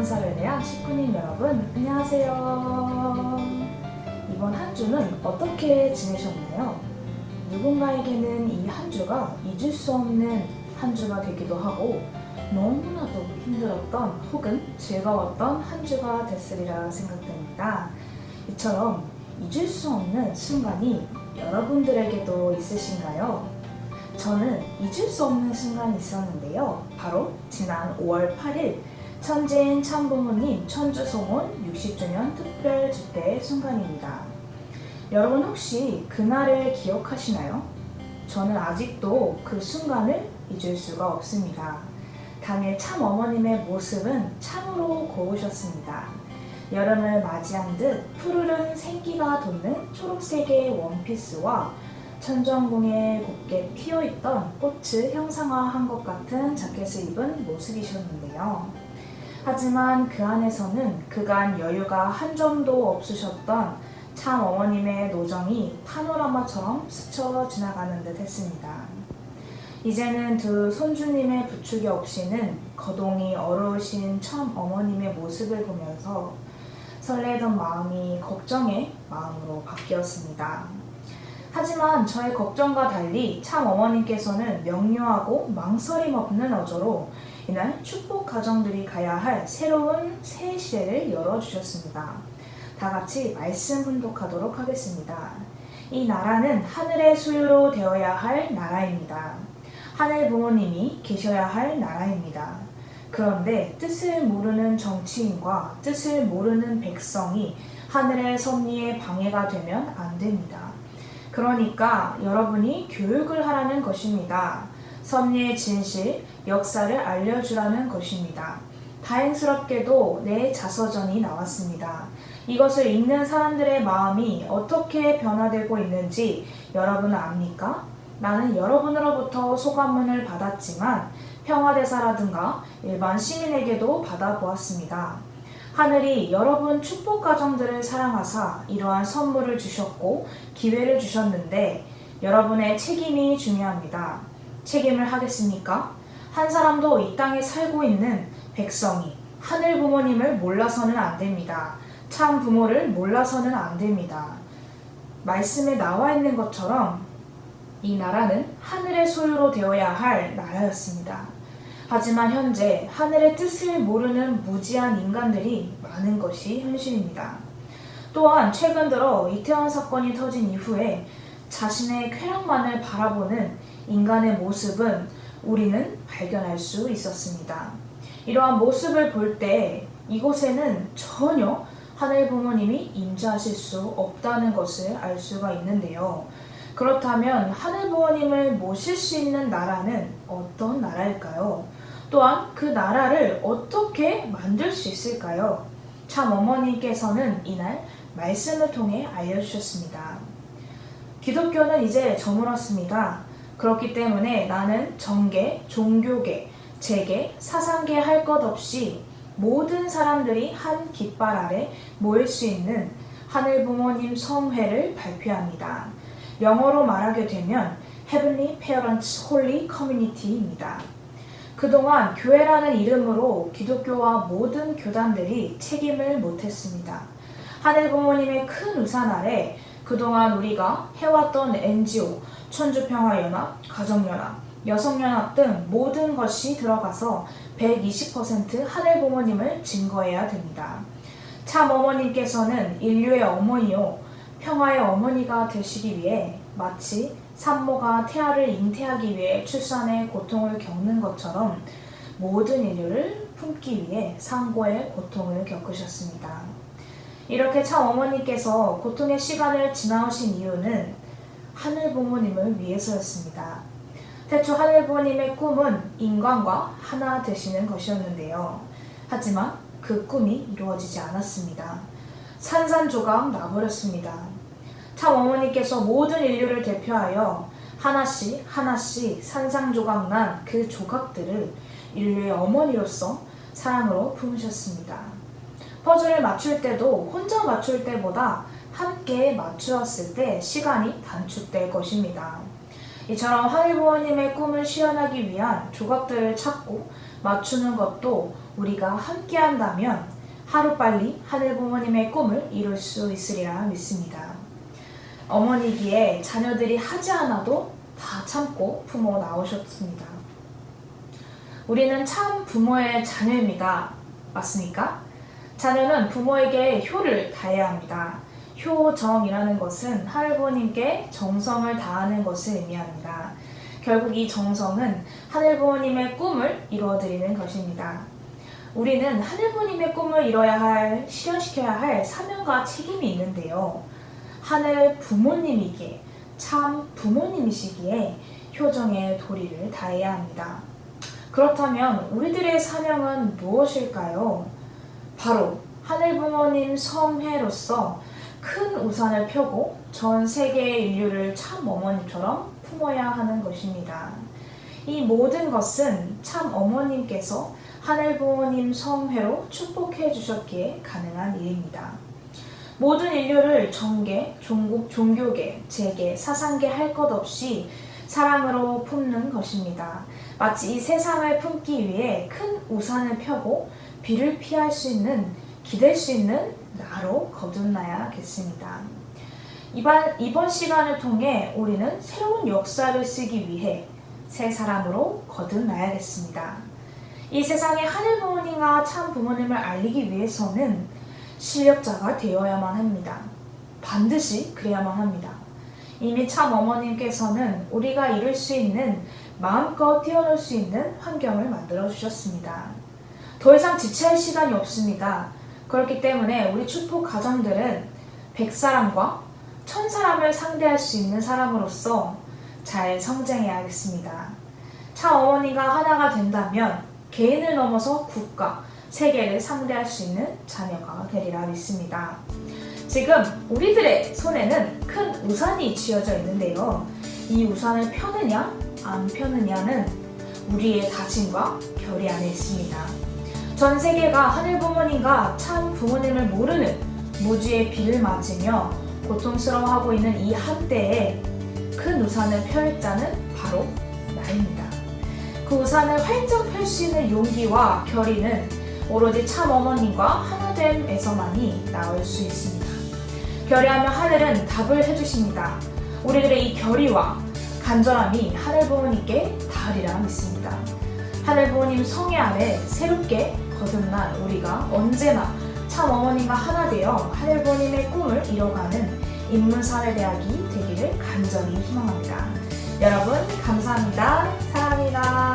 성사를 위한 식구님 여러분, 안녕하세요. 이번 한 주는 어떻게 지내셨나요? 누군가에게는 이 한 주가 잊을 수 없는 한 주가 되기도 하고 너무나도 힘들었던 혹은 즐거웠던 한 주가 됐으리라 생각됩니다. 이처럼 잊을 수 없는 순간이 여러분들에게도 있으신가요? 저는 잊을 수 없는 순간이 있었는데요. 바로 지난 5월 8일 천지인 참부모님 천주송원 60주년 특별 집회의 순간입니다. 여러분 혹시 그날을 기억하시나요? 저는 아직도 그 순간을 잊을 수가 없습니다. 당일 참어머님의 모습은 참으로 고우셨습니다. 여름을 맞이한 듯 푸르른 생기가 돋는 초록색의 원피스와 천정궁에 곱게 피어있던 꽃을 형상화한 것 같은 자켓을 입은 모습이셨는데요. 하지만 그 안에서는 그간 여유가 한 점도 없으셨던 참 어머님의 노정이 파노라마처럼 스쳐 지나가는 듯 했습니다. 이제는 두 손주님의 부축이 없이는 거동이 어려우신 참 어머님의 모습을 보면서 설레던 마음이 걱정의 마음으로 바뀌었습니다. 하지만 저의 걱정과 달리 참 어머님께서는 명료하고 망설임 없는 어조로 이날 축복 가정들이 가야 할 새로운 새 시대를 열어주셨습니다. 다 같이 말씀 훈독하도록 하겠습니다. 이 나라는 하늘의 소유로 되어야 할 나라입니다. 하늘 부모님이 계셔야 할 나라입니다. 그런데 뜻을 모르는 정치인과 뜻을 모르는 백성이 하늘의 섭리에 방해가 되면 안 됩니다. 그러니까 여러분이 교육을 하라는 것입니다. 섭리의 진실, 역사를 알려주라는 것입니다. 다행스럽게도 내 자서전이 나왔습니다. 이것을 읽는 사람들의 마음이 어떻게 변화되고 있는지 여러분은 압니까? 나는 여러분으로부터 소감문을 받았지만 평화대사라든가 일반 시민에게도 받아보았습니다. 하늘이 여러분 축복 가정들을 사랑하사 이러한 선물을 주셨고 기회를 주셨는데 여러분의 책임이 중요합니다. 책임을 하겠습니까? 한 사람도 이 땅에 살고 있는 백성이 하늘 부모님을 몰라서는 안 됩니다. 참 부모를 몰라서는 안 됩니다. 말씀에 나와 있는 것처럼 이 나라는 하늘의 소유로 되어야 할 나라였습니다. 하지만 현재 하늘의 뜻을 모르는 무지한 인간들이 많은 것이 현실입니다. 또한 최근 들어 이태원 사건이 터진 이후에 자신의 쾌락만을 바라보는 인간의 모습은 우리는 발견할 수 있었습니다. 이러한 모습을 볼 때 이곳에는 전혀 하늘 부모님이 임재하실 수 없다는 것을 알 수가 있는데요. 그렇다면 하늘 부모님을 모실 수 있는 나라는 어떤 나라일까요? 또한 그 나라를 어떻게 만들 수 있을까요? 참 어머니께서는 이날 말씀을 통해 알려주셨습니다. 기독교는 이제 저물었습니다. 그렇기 때문에 나는 정계, 종교계, 재계, 사상계 할 것 없이 모든 사람들이 한 깃발 아래 모일 수 있는 하늘 부모님 성회를 발표합니다. 영어로 말하게 되면 Heavenly Parents Holy Community입니다. 그동안 교회라는 이름으로 기독교와 모든 교단들이 책임을 못했습니다. 하늘 부모님의 큰 우산 아래 그동안 우리가 해왔던 NGO, 천주평화연합, 가정연합, 여성연합 등 모든 것이 들어가서 120% 하늘 부모님을 증거해야 됩니다. 참 어머님께서는 인류의 어머니요 평화의 어머니가 되시기 위해 마치 산모가 태아를 잉태하기 위해 출산의 고통을 겪는 것처럼 모든 인류를 품기 위해 상고의 고통을 겪으셨습니다. 이렇게 참 어머니께서 고통의 시간을 지나오신 이유는 하늘 부모님을 위해서였습니다. 태초 하늘 부모님의 꿈은 인간과 하나 되시는 것이었는데요. 하지만 그 꿈이 이루어지지 않았습니다. 산산조각 나버렸습니다. 참 어머니께서 모든 인류를 대표하여 하나씩 하나씩 산산조각 난 그 조각들을 인류의 어머니로서 사랑으로 품으셨습니다. 퍼즐을 맞출 때도 혼자 맞출 때보다 함께 맞추었을 때 시간이 단축될 것입니다. 이처럼 하늘 부모님의 꿈을 실현하기 위한 조각들을 찾고 맞추는 것도 우리가 함께 한다면 하루빨리 하늘 부모님의 꿈을 이룰 수 있으리라 믿습니다. 어머니기에 자녀들이 하지 않아도 다 참고 부모 나오셨습니다. 우리는 참 부모의 자녀입니다. 맞습니까? 자녀는 부모에게 효를 다해야 합니다. 효정이라는 것은 하늘 부모님께 정성을 다하는 것을 의미합니다. 결국 이 정성은 하늘 부모님의 꿈을 이루어드리는 것입니다. 우리는 하늘 부모님의 꿈을 실현시켜야 할 사명과 책임이 있는데요. 하늘 부모님이기에, 참 부모님이시기에 효정의 도리를 다해야 합니다. 그렇다면 우리들의 사명은 무엇일까요? 바로 하늘 부모님 성회로서 큰 우산을 펴고 전 세계의 인류를 참 어머님처럼 품어야 하는 것입니다. 이 모든 것은 참 어머님께서 하늘 부모님 성회로 축복해 주셨기에 가능한 일입니다. 모든 인류를 정계, 종교계, 재계, 사상계 할 것 없이 사랑으로 품는 것입니다. 마치 이 세상을 품기 위해 큰 우산을 펴고 비를 피할 수 있는, 기댈 수 있는 나로 거듭나야겠습니다. 이번 시간을 통해 우리는 새로운 역사를 쓰기 위해 새 사람으로 거듭나야겠습니다. 이 세상에 하늘 부모님과 참 부모님을 알리기 위해서는 실력자가 되어야만 합니다. 반드시 그래야만 합니다. 이미 참 어머님께서는 우리가 이룰 수 있는, 마음껏 뛰어놀 수 있는 환경을 만들어 주셨습니다. 더 이상 지체할 시간이 없습니다. 그렇기 때문에 우리 축복 가정들은 100사람과 1000사람을 상대할 수 있는 사람으로서 잘 성장해야겠습니다. 참 어머니가 하나가 된다면 개인을 넘어서 국가, 세계를 상대할 수 있는 자녀가 되리라 믿습니다. 지금 우리들의 손에는 큰 우산이 쥐어져 있는데요. 이 우산을 펴느냐 안 펴느냐는 우리의 다짐과 결의 안에 있습니다. 전 세계가 하늘 부모님과 참 부모님을 모르는 무지의 비를 맞으며 고통스러워하고 있는 이 한때에 큰 우산을 펼 자는 바로 나입니다. 그 우산을 활짝 펼 수 있는 용기와 결의는 오로지 참 어머님과 하나됨에서만이 나올 수 있습니다. 결의하며 하늘은 답을 해주십니다. 우리들의 이 결의와 간절함이 하늘 부모님께 닿으리라 믿습니다. 하늘 부모님 성애 아래 새롭게 거듭난 우리가 언제나 참 어머님과 하나 되어 하늘 부모님의 꿈을 이뤄가는 인문사회대학이 되기를 간절히 희망합니다. 여러분 감사합니다. 사랑합니다.